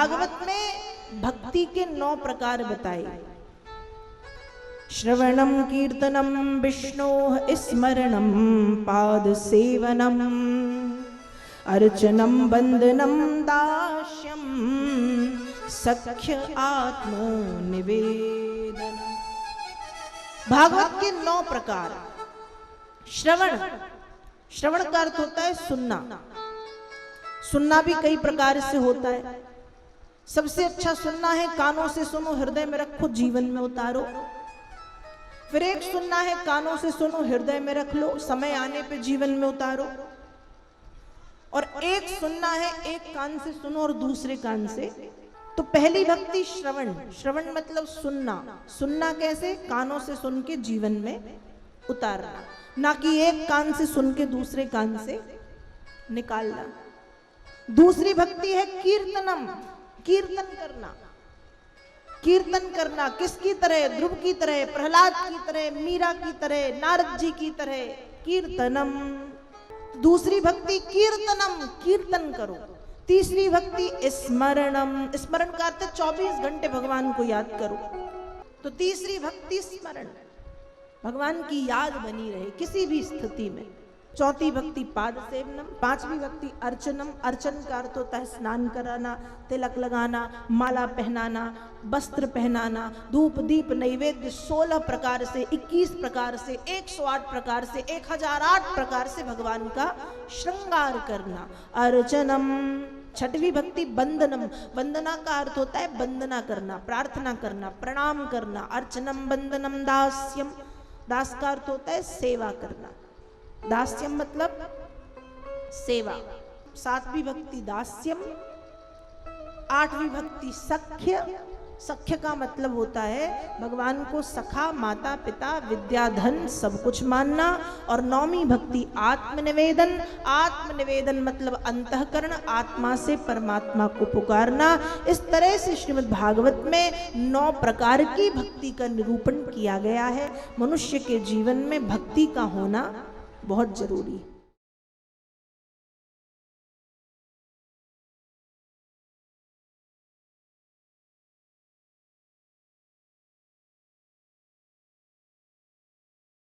भागवत में भक्ति के 9 प्रकार बताए। श्रवणम कीर्तनम विष्णोः स्मरणम पाद सेवनम अर्चनम वंदनम दास्यम सख्य आत्म निवेदन। भागवत के 9 प्रकार। श्रवण, श्रवण का अर्थ होता है सुनना। सुनना भी कई प्रकार से होता है। सबसे अच्छा सुनना है कानों से सुनो, हृदय में रखो, जीवन में उतारो। फिर एक सुनना है कानों से सुनो, हृदय में रख लो, समय आने पे जीवन में उतारो। और एक सुनना है एक कान से सुनो और दूसरे कान से। तो पहली भक्ति श्रवण। श्रवण मतलब सुनना। सुनना कैसे? कानों से सुन के जीवन में उतारना, ना कि एक कान से सुन के दूसरे कान से निकालना। दूसरी भक्ति है कीर्तनम, कीर्तन करना। कीर्तन करना किसकी तरह? ध्रुव की तरह, प्रहलाद की तरह, मीरा की तरह, नारद जी की तरह। कीर्तनम। दूसरी भक्ति कीर्तनम, कीर्तन करो। तीसरी भक्ति स्मरणम। स्मरण का अर्थ 24 घंटे भगवान को याद करो। तो तीसरी भक्ति स्मरण, भगवान की याद बनी रहे किसी भी स्थिति में। चौथी भक्ति पाद सेवनम। पांचवी भक्ति अर्चनम। अर्चन का अर्थ होता है स्नान कराना, तिलक लगाना, माला पहनाना, वस्त्र पहनाना, धूप दीप नैवेद्य 16 प्रकार से, 21 प्रकार से, 108 प्रकार से, 1008 प्रकार से भगवान का श्रृंगार करना। अर्चनम। छठवीं भक्ति वंदनम। वंदना का अर्थ होता है वंदना करना, प्रार्थना करना, प्रणाम करना। अर्चनम वंदनम दास्यम। दास का अर्थ होता है सेवा करना। दास्यम मतलब सेवा। 7वीं भक्ति दास्यम। 8वीं भक्ति सख्य। सख्य का मतलब होता है भगवान को सखा, माता पिता, विद्या धन सब कुछ मानना। और 9वीं भक्ति आत्मनिवेदन। आत्मनिवेदन मतलब अंतःकरण, आत्मा से परमात्मा को पुकारना। इस तरह से श्रीमद् भागवत में 9 प्रकार की भक्ति का निरूपण किया गया है। मनुष्य के जीवन में भक्ति का होना बहुत जरूरी है।